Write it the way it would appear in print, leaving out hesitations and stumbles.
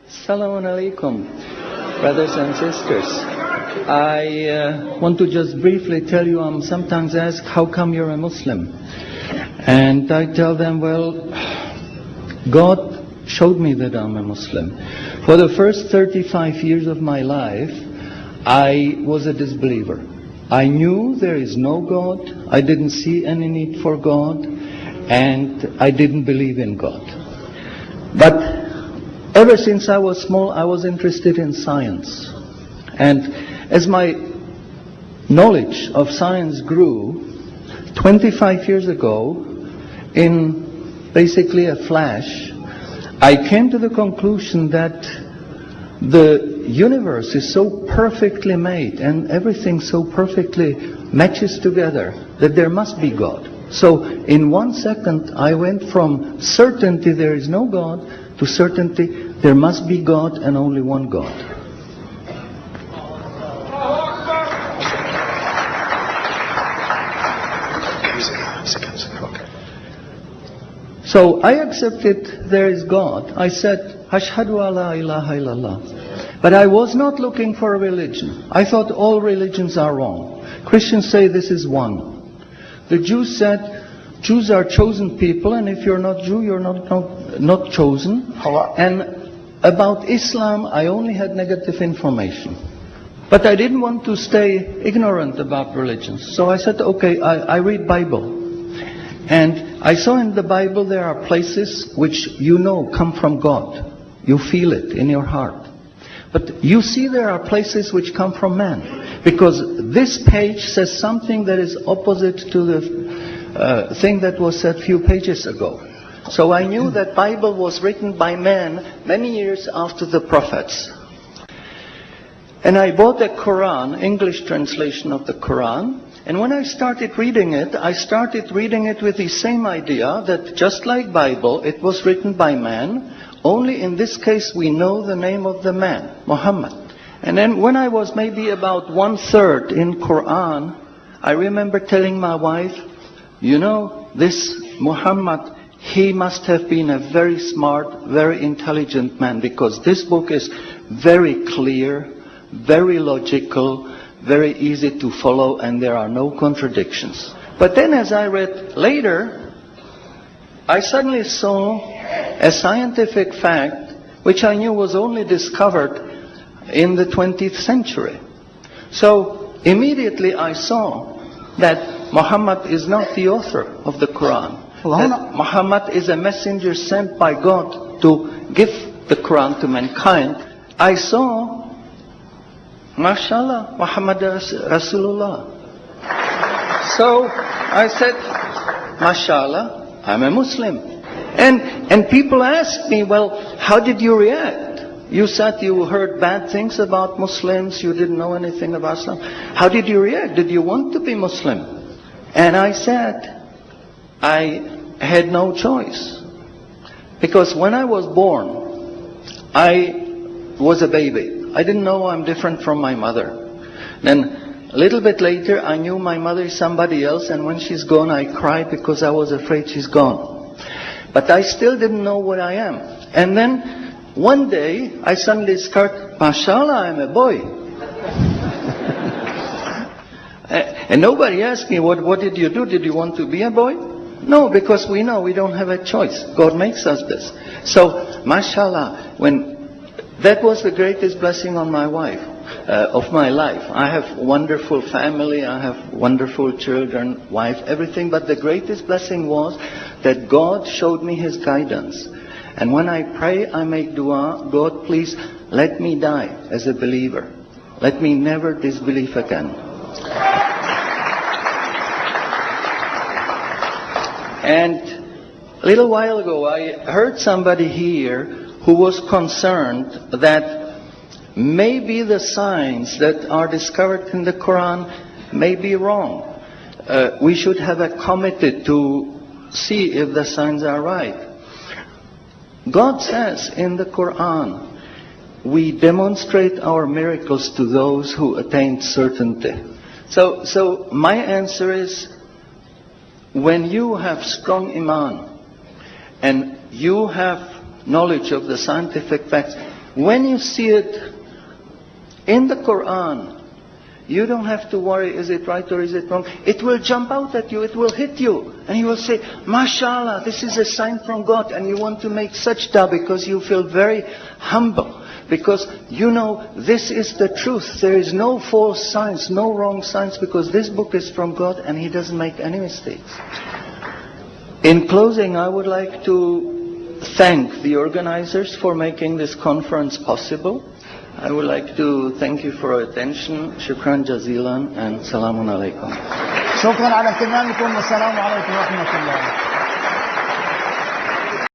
Assalamu alaikum, brothers and sisters. I want to just briefly tell you, I'm sometimes asked, how come you're a Muslim? And I tell them, well, God showed me that I'm a Muslim. For the first 35 years of my life, I was a disbeliever. I knew there is no God, I didn't see any need for God, and I didn't believe in God. But ever since I was small, I was interested in science. And as my knowledge of science grew, 25 years ago, in basically a flash, I came to the conclusion that the universe is so perfectly made and everything so perfectly matches together that there must be God. So in 1 second, I went from certainty there is no God to certainty there must be God and only one God. So I accepted there is God. I said, Ashhadu alla ilaha illallah. But I was not looking for a religion. I thought all religions are wrong. Christians say this is one. The Jews said, Jews are chosen people, and if you're not Jew, you're not chosen. And about Islam, I only had negative information. But I didn't want to stay ignorant about religions. So I said, okay, I read Bible. And I saw in the Bible there are places which you know come from God. You feel it in your heart. But you see there are places which come from man. Because this page says something that is opposite to the thing that was said a few pages ago. So I knew that Bible was written by man many years after the prophets. And I bought a Quran, English translation of the Quran. And when I started reading it with the same idea that just like Bible, it was written by man. Only in this case we know the name of the man, Muhammad. And then when I was maybe about 1/3 in Quran, I remember telling my wife, you know, this Muhammad, he must have been a very smart, very intelligent man, because this book is very clear, very logical, very easy to follow, and there are no contradictions. But then as I read later, I suddenly saw a scientific fact which I knew was only discovered in the 20th century. So immediately I saw that Muhammad is not the author of the Quran. That Muhammad is a messenger sent by God to give the Quran to mankind. I saw, MashaAllah, Muhammad Rasulullah. So I said, MashaAllah, I'm a Muslim. And people asked me, well, how did you react? You said you heard bad things about Muslims, you didn't know anything about Islam. How did you react? Did you want to be Muslim? And I said, I had no choice. Because when I was born, I was a baby. I didn't know I'm different from my mother. Then a little bit later, I knew my mother is somebody else, and when she's gone, I cried because I was afraid she's gone. But I still didn't know what I am. And then one day, I suddenly discovered, MashaAllah, I'm a boy. And nobody asked me, what did you do? Did you want to be a boy? No, because we know we don't have a choice. God makes us this. So, MashaAllah, that was the greatest blessing on my wife, of my life. I have a wonderful family, I have wonderful children, wife, everything. But the greatest blessing was that God showed me His guidance. And when I pray, I make dua, God, please let me die as a believer. Let me never disbelieve again. And a little while ago, I heard somebody here who was concerned that maybe the signs that are discovered in the Quran may be wrong. We should have a committee to see if the signs are right. God says in the Quran, we demonstrate our miracles to those who attain certainty. So my answer is, when you have strong iman, and you have knowledge of the scientific facts, when you see it in the Quran, you don't have to worry, is it right or is it wrong? It will jump out at you, it will hit you. And you will say, MashaAllah, this is a sign from God. And you want to make sajda because you feel very humble. Because you know this is the truth. There is no false science, no wrong science, because this book is from God and He doesn't make any mistakes. In closing, I would like to thank the organizers for making this conference possible. I would like to thank you for your attention. Shukran jazilan and salamun alaikum. شكرا على اهتمامكم والسلام عليكم ورحمة الله.